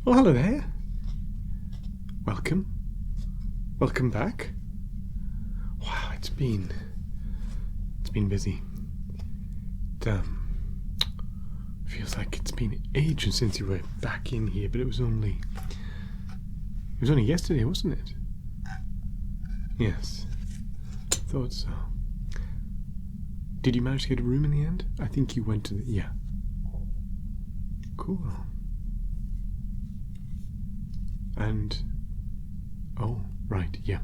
Well, hello there. Welcome. Welcome back. Wow, it's been busy. Feels like it's been ages since you were back in here, but it was only yesterday, wasn't it? Yes. Thought so. Did you manage to get a room in the end? I think you went to the... Yeah. Cool. And... Oh, right, yeah.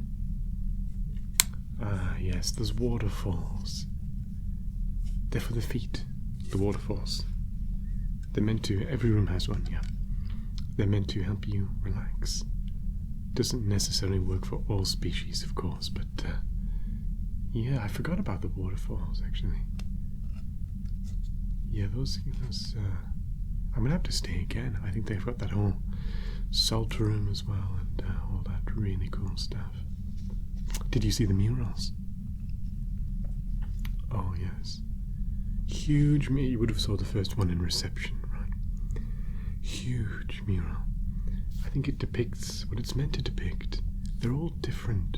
Yes, there's waterfalls. They're for the feet, the waterfalls. They're meant to... Every room has one, yeah. They're meant to help you relax. Doesn't necessarily work for all species, of course, but... yeah, I forgot about the waterfalls, actually. Yeah, those I'm gonna have to stay again. I think they've got that whole salt room as well, and all that really cool stuff. Did you see the murals? Oh, yes. Huge mural. You would have saw the first one in reception, right? Huge mural. I think it depicts what it's meant to depict. They're all different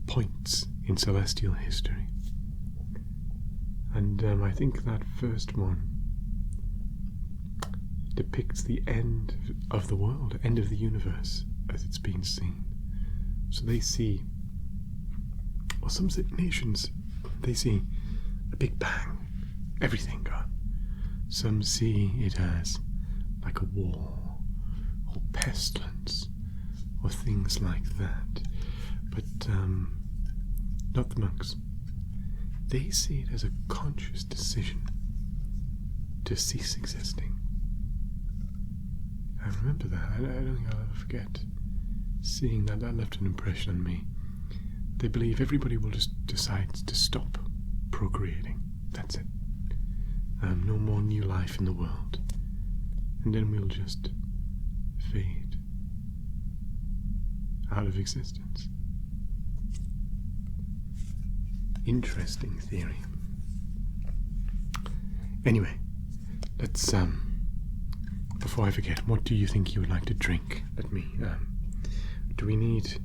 points in celestial history. And I think that first one depicts the end of the world, end of the universe as it's been seen. So they see, well, some nations, they see a big bang, everything gone. Some see it as like a war, or pestilence, or things like that. But not the monks. They see it as a conscious decision to cease existing. I remember that. I don't think I'll ever forget seeing that. That left an impression on me. They believe everybody will just decide to stop procreating. That's it. No more new life in the world. And then we'll just fade out of existence. Interesting theory. Anyway, let's, before I forget, what do you think you would like to drink? Let me, do we need,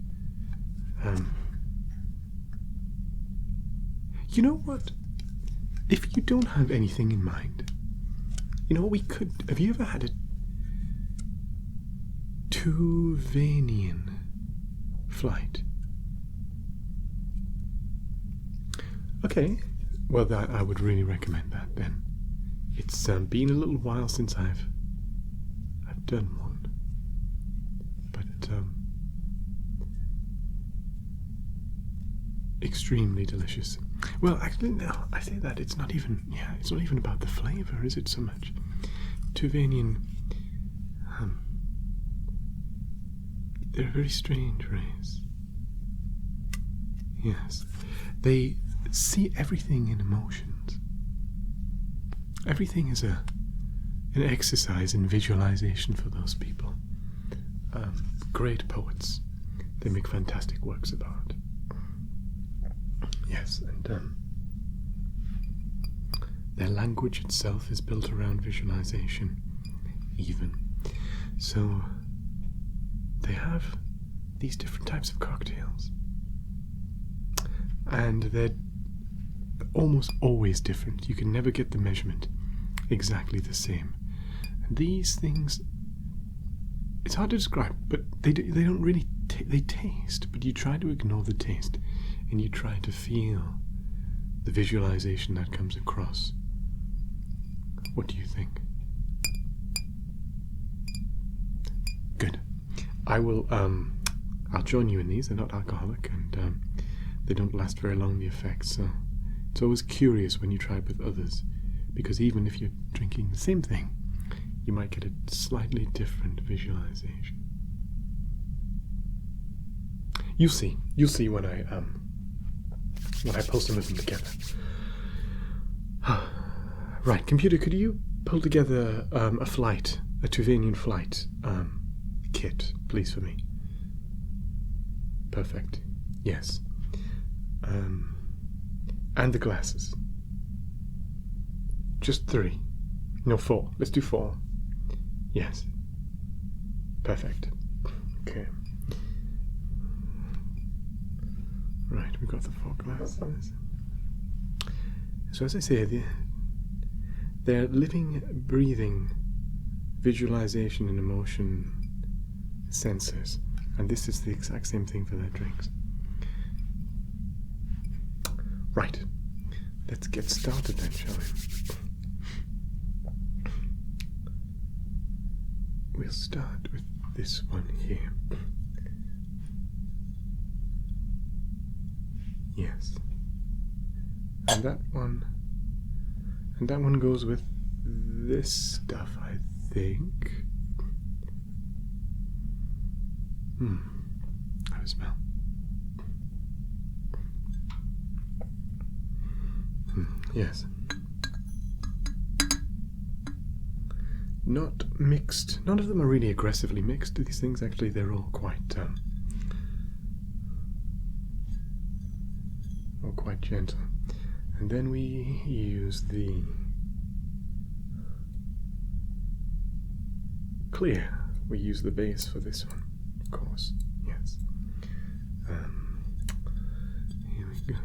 you know what? If you don't have anything in mind, you know what we could, have you ever had a Tuvanian flight? Okay, well, I would really recommend that then. It's been a little while since I've done one, but extremely delicious. Well, actually, no, I say that it's not even. Yeah, it's not even about the flavour, is it so much? Tuvanian, they're a very strange race. Yes, they see everything in emotions. Everything is an exercise in visualization for those people. Great poets. They make fantastic works of art. Yes, and their language itself is built around visualization, even. So they have these different types of cocktails. And they're almost always different. You can never get the measurement exactly the same. And these things, it's hard to describe, but they don't really, they taste, but you try to ignore the taste, and you try to feel the visualization that comes across. What do you think? Good. I will, I'll join you in these. They're not alcoholic, and they don't last very long, the effects, so it's always curious when you try it with others, because even if you're drinking the same thing, you might get a slightly different visualization. You'll see when I pull some of them together. Right, computer, could you pull together a Tuvanian flight kit, please, for me? Perfect. Yes. And the glasses. Just 3. No, 4. Let's do 4. Yes. Perfect. Okay. Right, we've got the fog glasses. So as I say, they're living, breathing visualization and emotion sensors. And this is the exact same thing for their drinks. Right. Let's get started then, shall we? We'll start with this one here. Yes. And that one goes with this stuff, I think. Have a smell. Yes. Not mixed. None of them are really aggressively mixed. These things, actually, they're all quite gentle. And then we use the clear. We use the base for this one, of course. Yes. Here we go.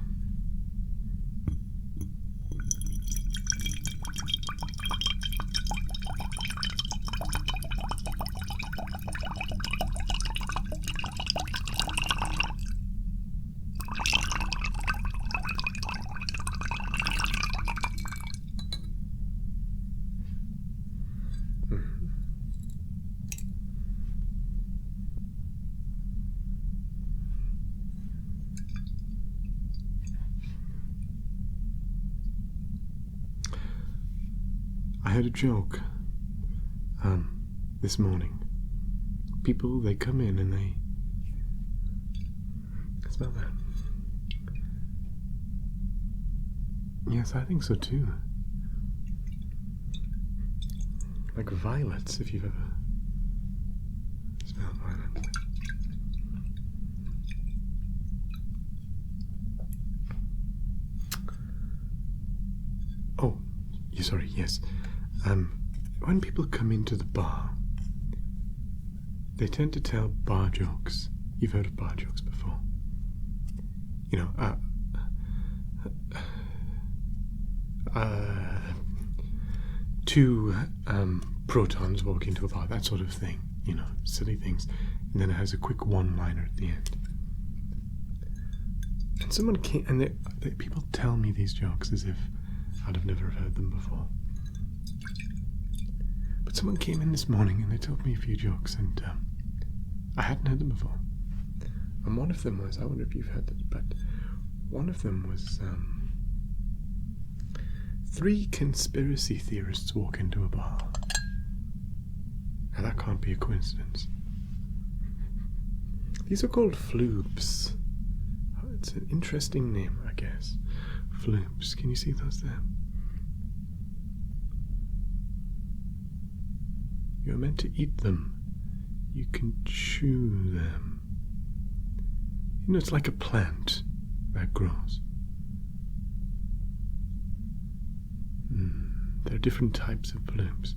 I heard a joke this morning. People, they come in and they smell that. Yes, I think so too. Like violets, if you've ever smelled violets. Oh, sorry, yes. When people come into the bar, they tend to tell bar jokes. You've heard of bar jokes before. You know, two protons walk into a bar, that sort of thing. You know, silly things. And then it has a quick one-liner at the end. And someone came, and people tell me these jokes as if I'd have never heard them before. But someone came in this morning and they told me a few jokes, and I hadn't heard them before. And one of them was, I wonder if you've heard it, but one of them was, 3 conspiracy theorists walk into a bar. Now that can't be a coincidence. These are called floobs. Oh, it's an interesting name, I guess. Floobs. Can you see those there? You're meant to eat them. You can chew them. You know, it's like a plant that grows. There are different types of blooms.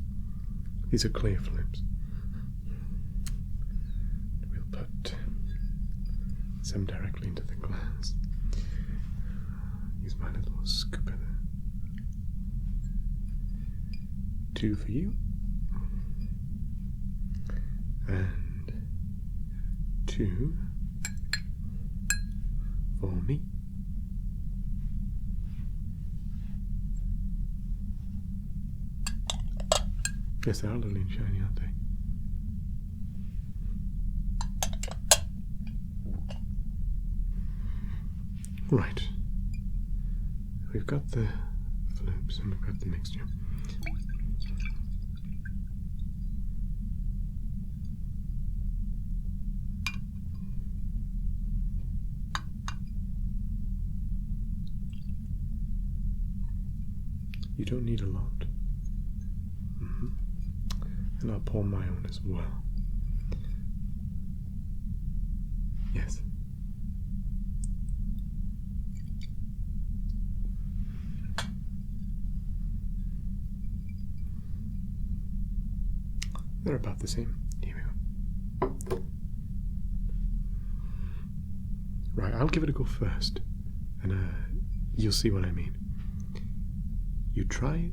These are clear flumes. We'll put some directly into the glass. Use my little scooper there. 2 for you. And 2 for me. Yes, they are lovely and shiny, aren't they? Right. We've got the floops and we've got the mixture. You don't need a lot. And I'll pour my own as well. Yes. They're about the same. Here we go. I'll give it a go first, and you'll see what I mean. You try.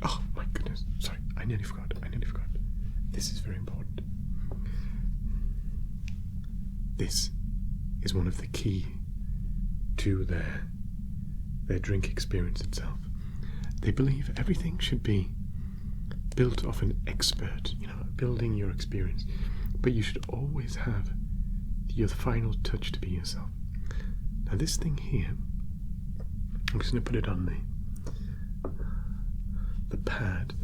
Oh my goodness! Sorry, I nearly forgot. This is very important. This is one of the key to their drink experience itself. They believe everything should be built off an expert, building your experience. But you should always have your final touch to be yourself. Now this thing here, I'm just going to put it on the pad.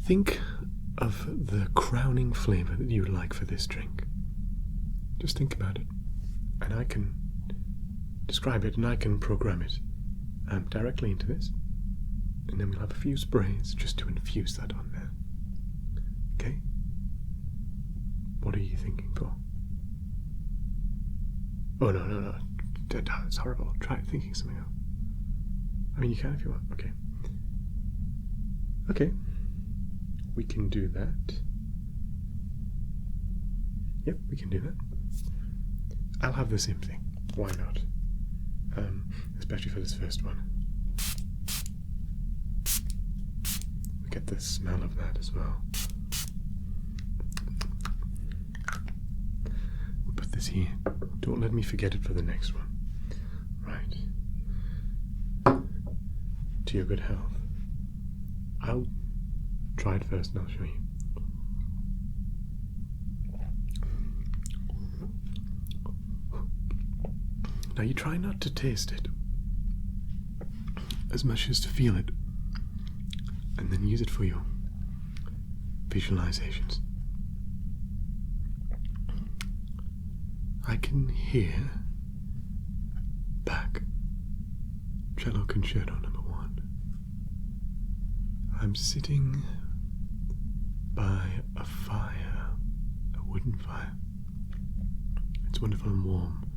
Think of the crowning flavour that you would like for this drink. Just think about it, and I can describe it and I can program it directly into this. And then we'll have a few sprays just to infuse that on there. Okay? What are you thinking for? Oh, no. It's horrible. Try thinking something else. I mean, you can if you want. Okay. Okay. We can do that. Yep, we can do that. I'll have the same thing. Why not? Especially for this first one. We get the smell of that as well. We'll put this here. Don't let me forget it for the next one. Right. To your good health. I'll try it first and I'll show you. Now you try not to taste it as much as to feel it, and then use it for your visualizations. I can hear back cello concerto number 1. I'm sitting by a fire, a wooden fire. It's wonderful and warm.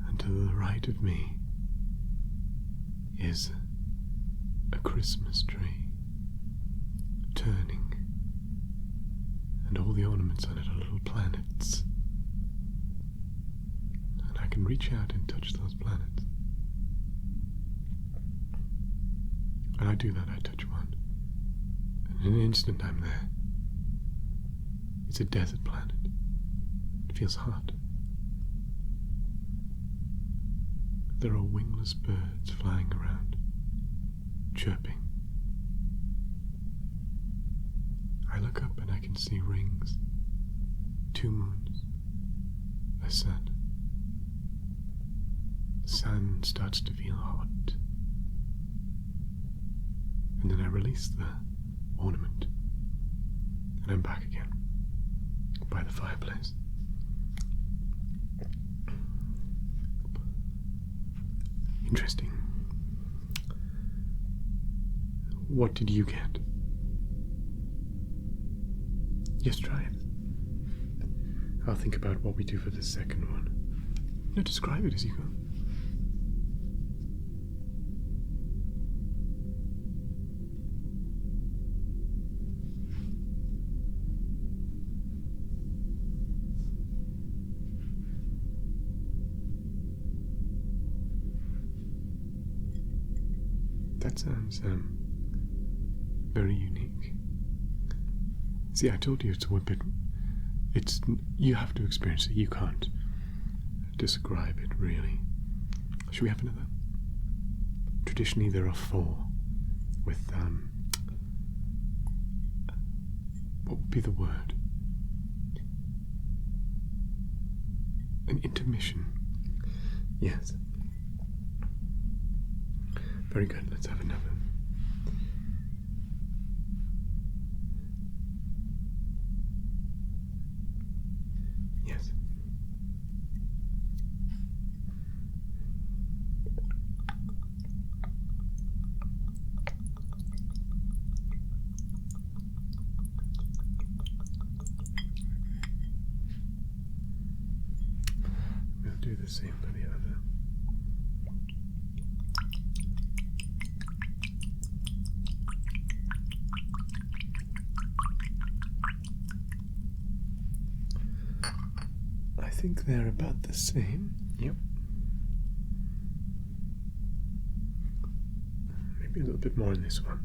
And to the right of me is a Christmas tree turning, and all the ornaments on it are little planets. And I can reach out and touch those planets. And I do that, I touch one. And in an instant I'm there. It's a desert planet. It feels hot. There are wingless birds flying around, chirping. I look up and I can see rings, 2 moons, a sun. The sun starts to feel hot. And then I release the ornament, and I'm back again, by the fireplace. Interesting. What did you get? Yes, try it. I'll think about what we do for the second one. No, describe it as you go. That sounds very unique. See, I told you it's a bit. You have to experience it. You can't describe it really. Should we have another? Traditionally, there are 4 with what would be the word? An intermission. Yes. Very good, let's have another. Yes. We'll do the same for the other. I think they're about the same. Yep. Maybe a little bit more in this one.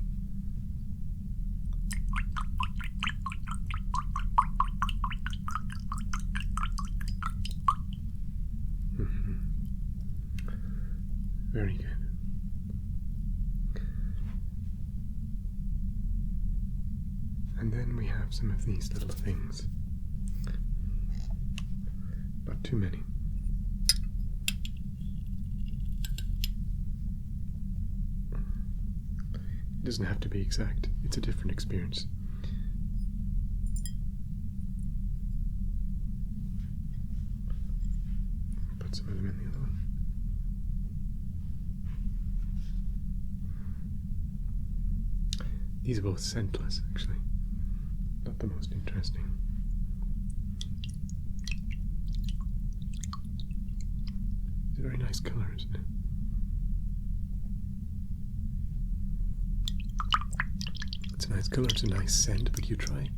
Very good. And then we have some of these little things. Not too many. It doesn't have to be exact. It's a different experience. Put some of them in the other one. These are both scentless, actually. Not the most interesting. It's a very nice color, isn't it? It's a nice color, it's a nice scent, but you try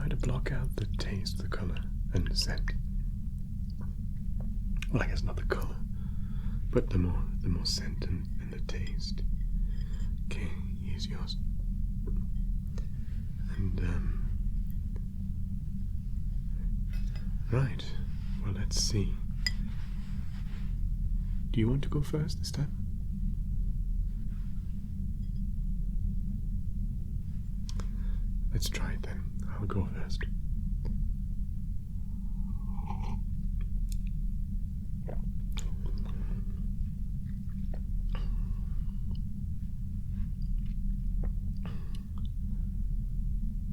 to block out the taste, the color, and the scent. Well, I guess not the color, but the more scent and the taste. Okay, here's yours. And right. Well, let's see. Do you want to go first this time? Let's try it then. I'll go first.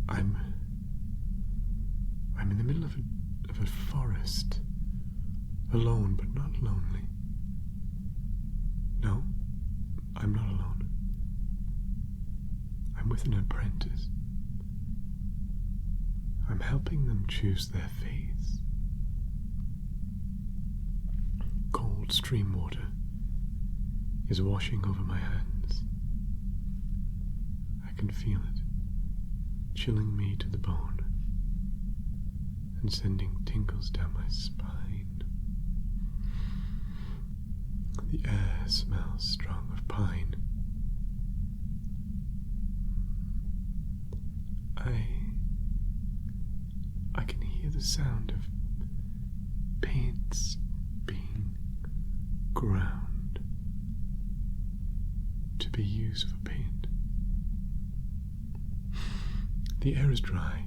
I'm in the middle of a forest, alone but not lonely. No, I'm not alone. I'm with an apprentice. I'm helping them choose their faiths. Cold stream water is washing over my hands. I can feel it, chilling me to the bone and sending tingles down my spine. The air smells strong of pine. I can hear the sound of paints being ground to be used for paint. The air is dry,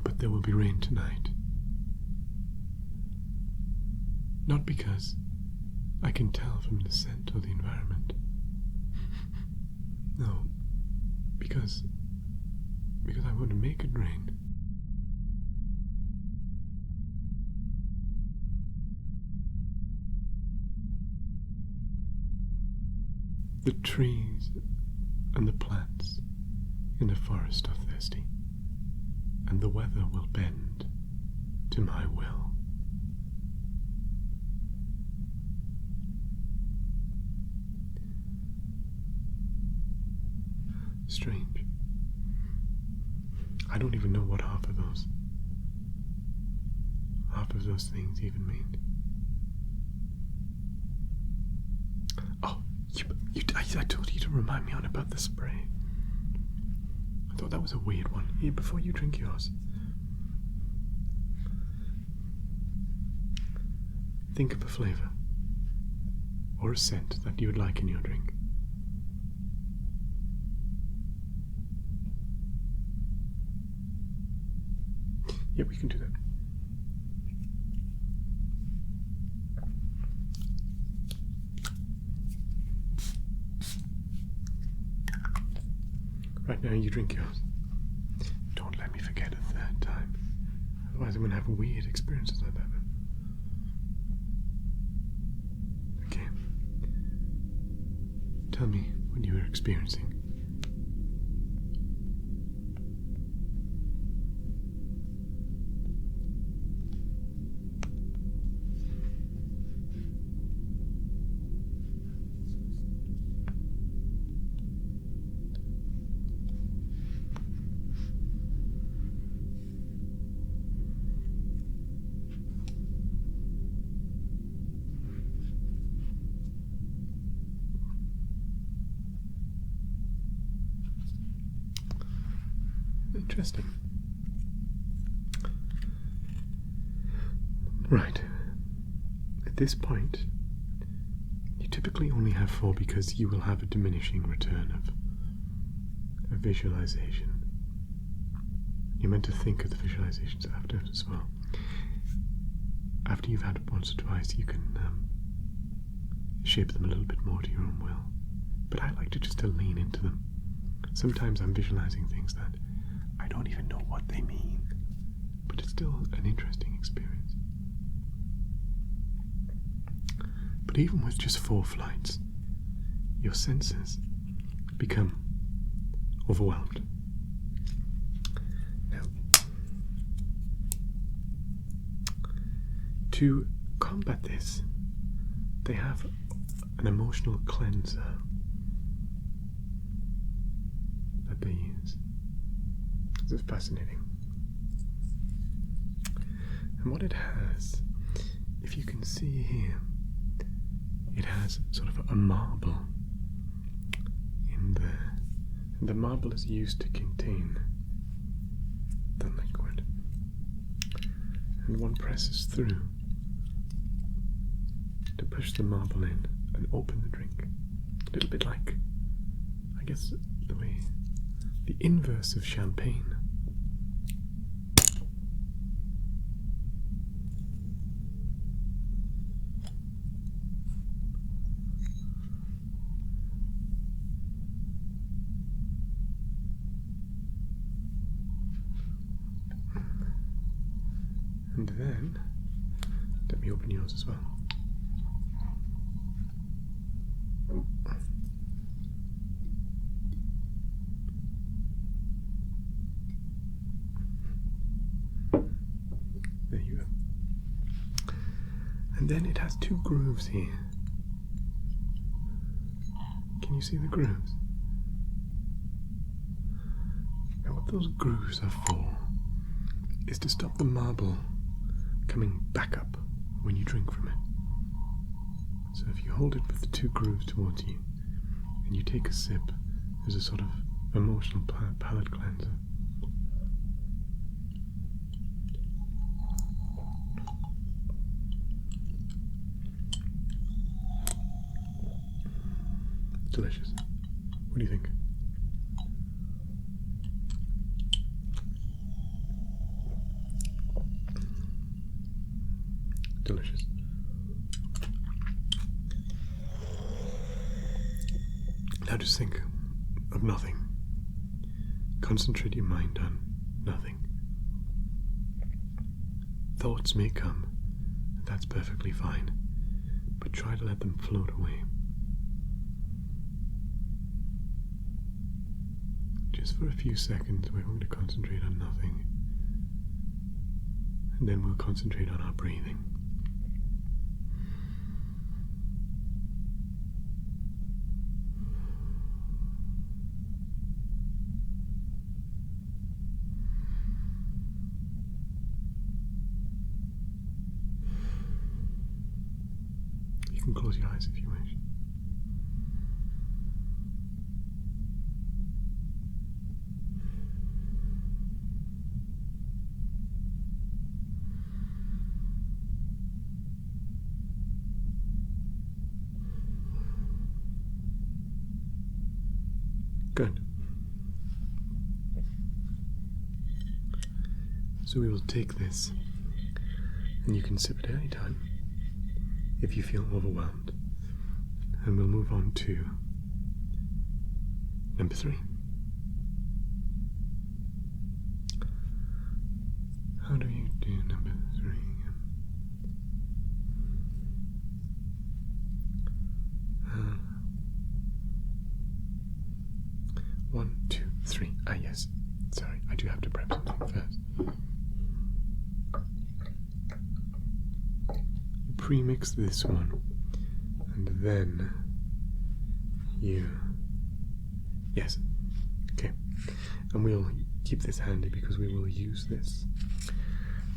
but there will be rain tonight. Not because I can tell from the scent or the environment. No, because I want to make it rain. The trees and the plants in the forest are thirsty, and the weather will bend to my will. Strange. I don't even know what half of those things even mean. Oh, I told you to remind me on about the spray. I thought that was a weird one. Here, before you drink yours, think of a flavor or a scent that you would like in your drink. Yeah, we can do that. Right now, you drink yours. Don't let me forget a third time. Otherwise, I'm going to have weird experiences like that. Okay. Tell me what you were experiencing. Interesting. Right. At this point, you typically only have 4 because you will have a diminishing return of a visualization. You're meant to think of the visualizations after as well. After you've had it once or twice, you can shape them a little bit more to your own will. But I like to lean into them. Sometimes I'm visualizing things that I don't even know what they mean, but it's still an interesting experience. But even with just 4 flights, your senses become overwhelmed. Now, to combat this, they have an emotional cleanser that they use. This is fascinating. And what it has, if you can see here, it has sort of a marble in there. And the marble is used to contain the liquid. And one presses through to push the marble in and open the drink. A little bit like, I guess, the inverse of champagne. And then, let me open yours as well. There you go. And then it has 2 grooves here. Can you see the grooves? Now what those grooves are for is to stop the marble coming back up when you drink from it. So if you hold it with the 2 grooves towards you and you take a sip, there's a sort of emotional palate cleanser. Delicious. What do you think? Delicious. Now just think of nothing. Concentrate your mind on nothing. Thoughts may come, and that's perfectly fine, but try to let them float away. Just for a few seconds, we're going to concentrate on nothing, and then we'll concentrate on our breathing. You can close your eyes if you wish. Good. So we will take this, and you can sip it any time if you feel overwhelmed. And we'll move on to number 3. How do you do number 3? 1, 2, 3. Ah, yes. Sorry, I do have to prep something first. You pre-mix this one, and then you... Yes. Okay. And we'll keep this handy because we will use this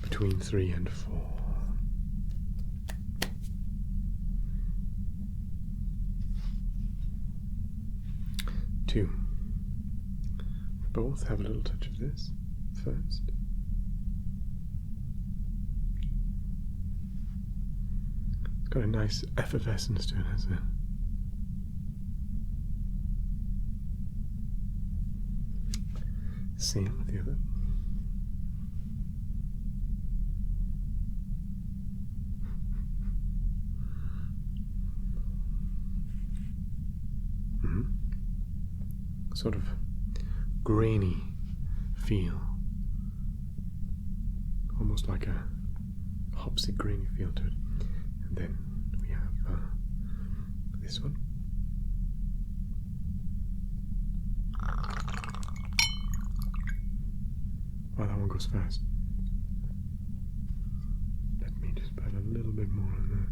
between 3 and 4. Two. Both have a little touch of this. first. It's got a nice effervescence to it, hasn't it? Same with the other. Sort of grainy feel, almost like a hopsy grainy feel to it. And then we have this one. Oh, that one goes fast. Let me just put a little bit more on that.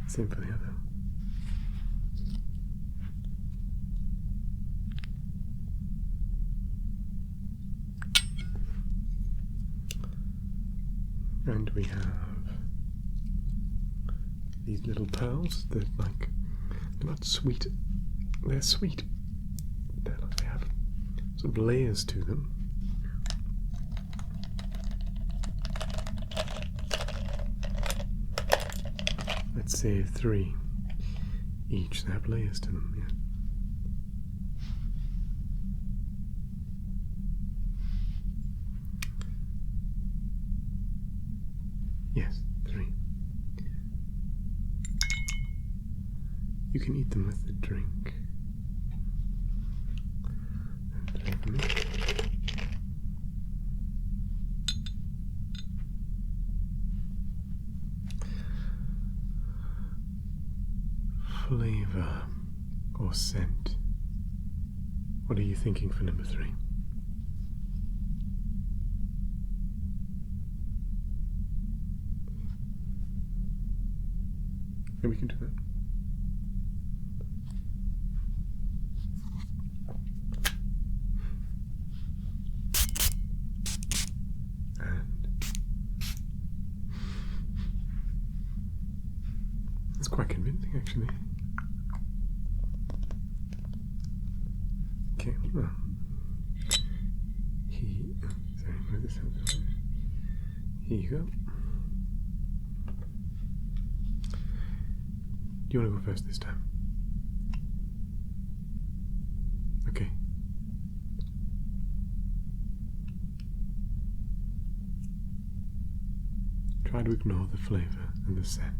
Same for the other. And we have these little pearls. They're like, they're not sweet. They're sweet. They have sort of layers to them. Let's say 3 each. They have layers to them, yeah. Yes, 3. You can eat them with the drink. And 3 for me. Flavor or scent. What are you thinking for number 3? Yeah, we can do that. And it's quite convincing, actually. Okay, well, sorry, where this is. Here you go. Do you want to go first this time? Okay. Try to ignore the flavor and the scent.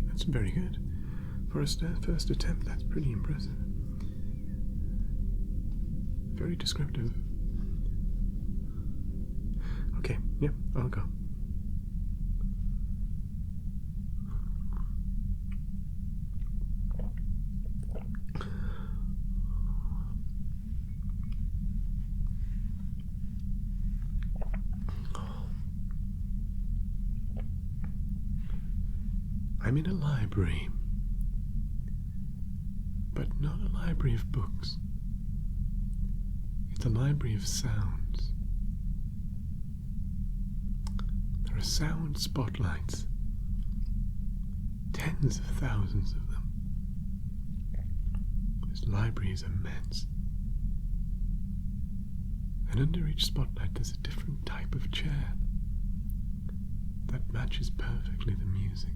That's very good. For a first attempt, that's pretty impressive. Very descriptive. Okay, yep, I'll go. I'm in a library, but not a library of books. It's a library of sounds. There are sound spotlights, tens of thousands of them. This library is immense. And under each spotlight there's a different type of chair that matches perfectly the music.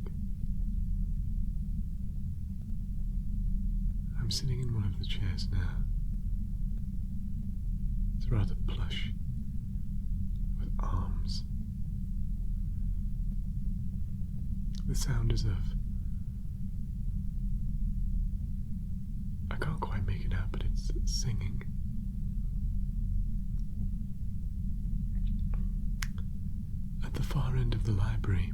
I'm sitting in one of the chairs now. It's rather plush, with arms. The sound is of... I can't quite make it out, but it's singing. At the far end of the library,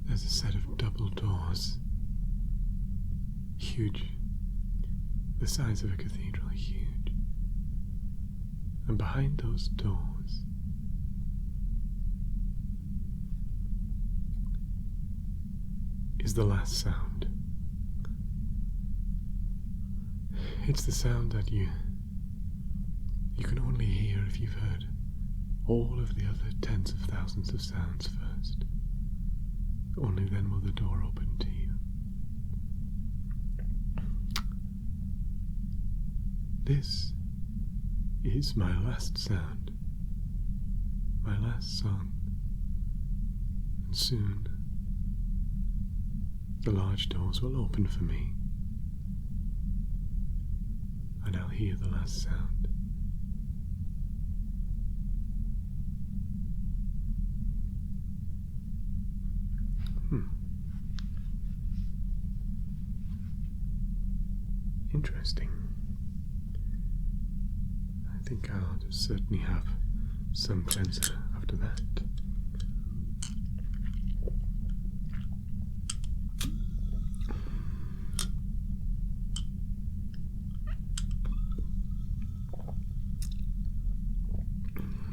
there's a set of double doors. Huge. The size of a cathedral, huge. And behind those doors is the last sound. It's the sound that you can only hear if you've heard all of the other tens of thousands of sounds first. Only then will the door open to you. This is my last sound, my last song, and soon the large doors will open for me, and I'll hear the last sound. Interesting. I think I'll certainly have some cleanser after that.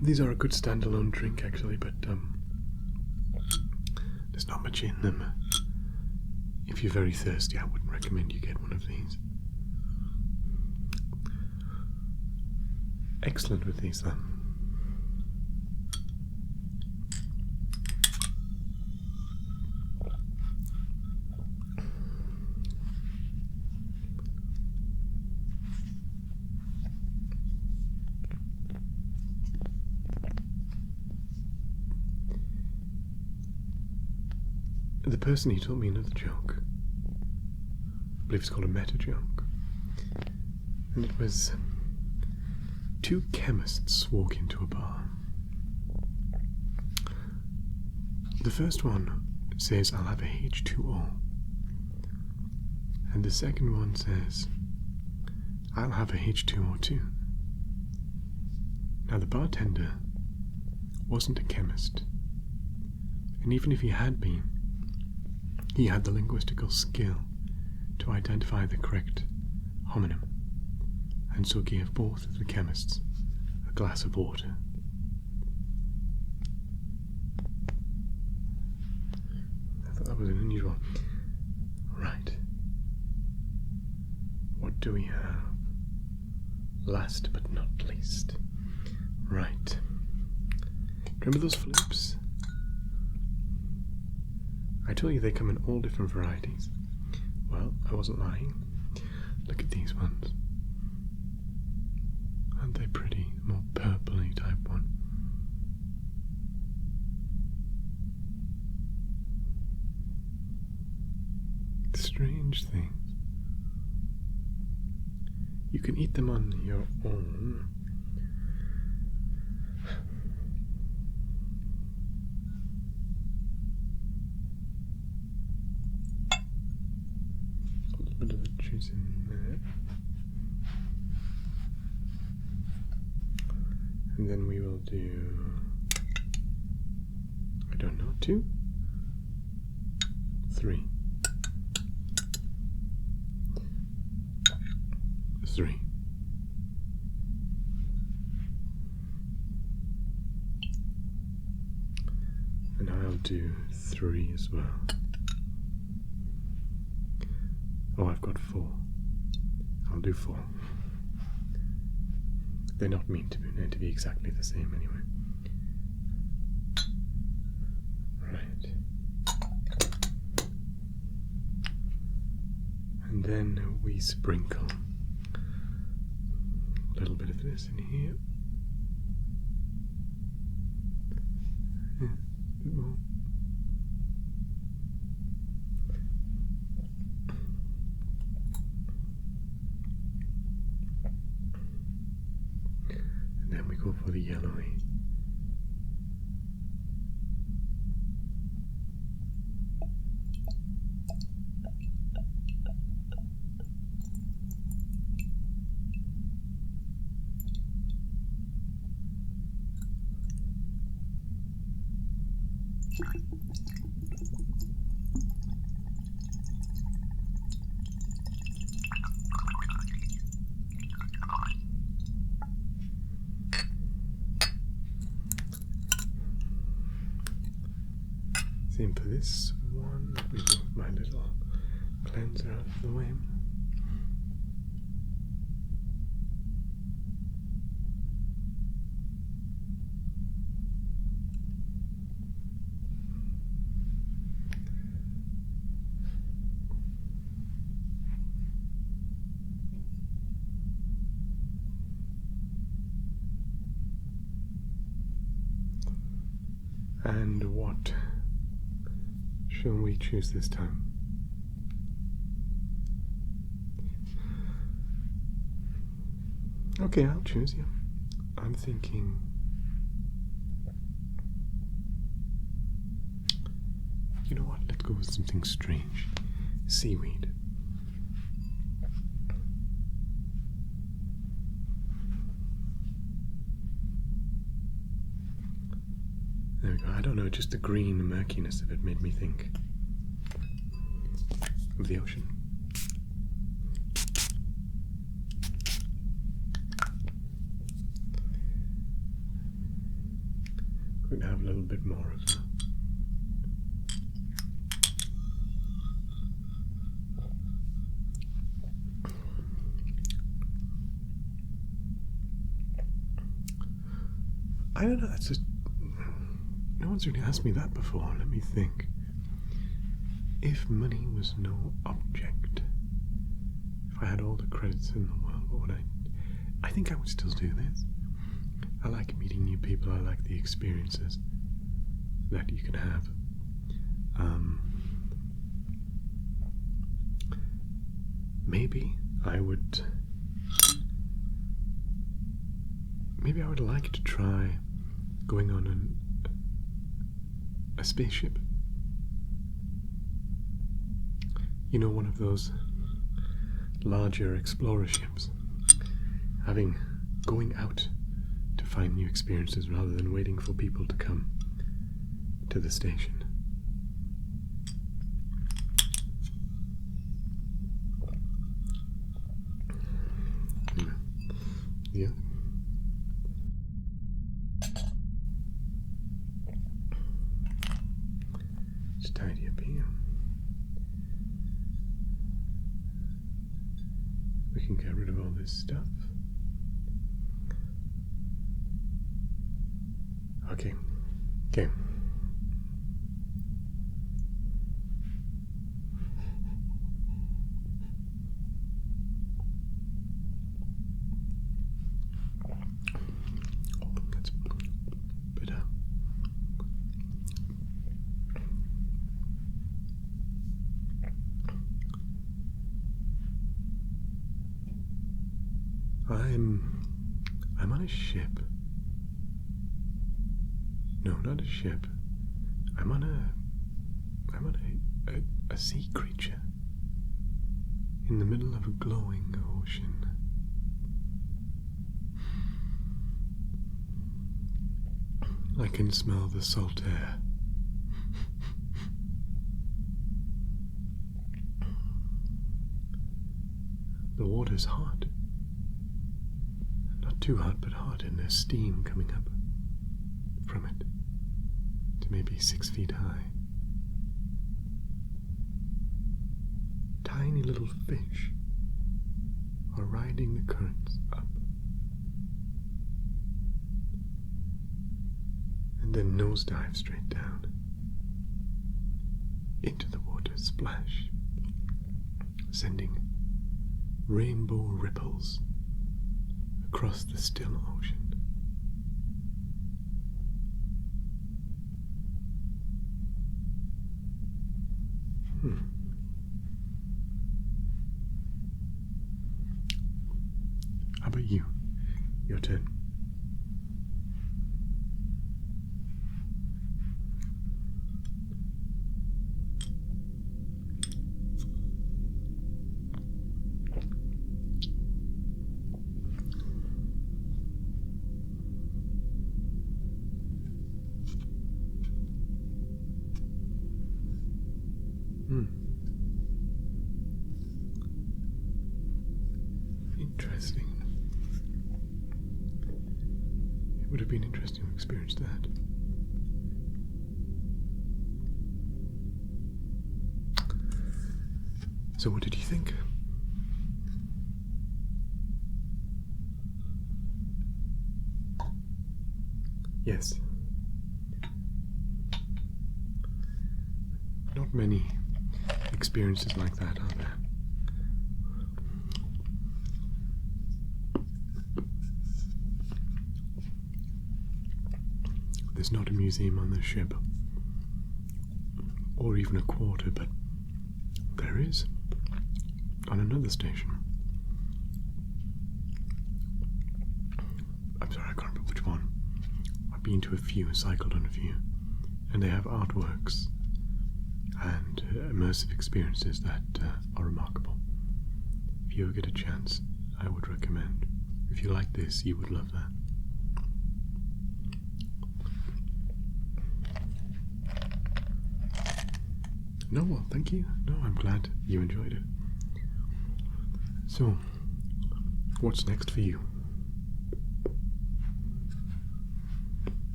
These are a good standalone drink actually, but there's not much in them. If you're very thirsty, I wouldn't recommend you get one of these. Excellent with these then. The person, he told me another joke. I believe it's called a meta joke. And it was two chemists walk into a bar. The first one says, "I'll have a H2O." And the second one says, "I'll have a H2O too." Now the bartender wasn't a chemist. And even if he had been, he had the linguistical skill to identify the correct homonym, and so gave both of the chemists a glass of water. I thought that was an unusual. Right. What do we have? Last but not least. Right. Remember those flutes? I told you they come in all different varieties. Well, I wasn't lying. Look at these ones. Aren't they pretty? More purpley type one. Strange things. You can eat them on your own. A little bit of the juice in there. And then we will do, I don't know, 2, 3. 3. And I'll do 3 as well. Oh, I've got 4. I'll do 4. They're not meant to be exactly the same anyway. Right. And then we sprinkle a little bit of this in here. Yeah, a bit more. And then we go for the yellowy. everything for this one. Let me move my little cleanser out of the way. And what shall we choose this time? Okay, I'll choose you. I'm thinking... You know what? Let's go with something strange. Seaweed. There we go. I don't know, just the green murkiness of it made me think of the ocean. Going to have a little bit more of that. I don't know, that's just... No one's really asked me that before. Let me think. If money was no object, if I had all the credits in the world, what would I... I think I would still do this. I like meeting new people. I like the experiences that you can have. Maybe I would like to try going on a spaceship. You know, one of those larger explorer ships. Going out to find new experiences rather than waiting for people to come to the station. Yeah. Just tidy up here. We can get rid of all this stuff. Okay. Okay. That's bitter. I'm on a ship. No, not a ship. I'm on a sea creature in the middle of a glowing ocean. I can smell the salt air. The water's hot. Not too hot, but hot, and there's steam coming up from it to maybe 6 feet high. Tiny little fish are riding the currents up and then nosedive straight down into the water, splash, sending rainbow ripples across the still ocean. How about you? Your turn. Interesting. It would have been interesting to experience that. So what did you think? Yes. Not many experiences like that, are there? There's not a museum on this ship, or even a quarter, but there is on another station. I'm sorry, I can't remember which one. I've been to a few, cycled on a few, and they have artworks and immersive experiences that are remarkable. If you ever get a chance, I would recommend. If you like this, you would love that. No, well, thank you. No, I'm glad you enjoyed it. So, what's next for you?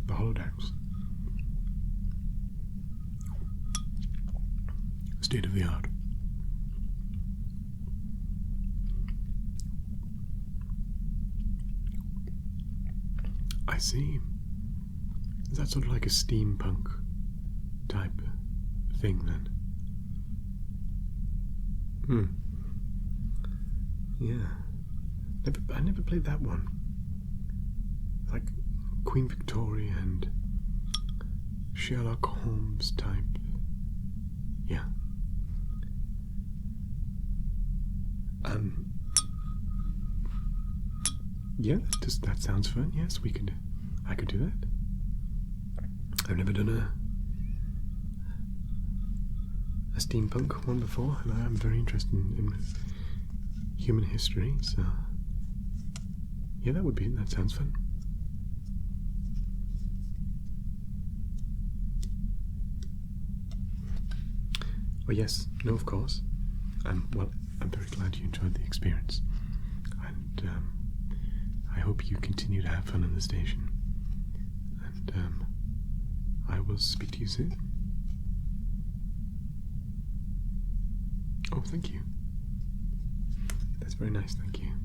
The holodecks. State of the art. I see. Is that sort of like a steampunk type thing then? Yeah. I never played that one. Like Queen Victoria and Sherlock Holmes type. Yeah. Yeah, that sounds fun. Yes, I could do that. I've never done a steampunk one before, and I'm very interested in human history, so yeah, that sounds fun. Oh yes, no, of course. Well, I'm very glad you enjoyed the experience, and I hope you continue to have fun in the station, and I will speak to you soon. Oh, thank you. That's very nice, thank you.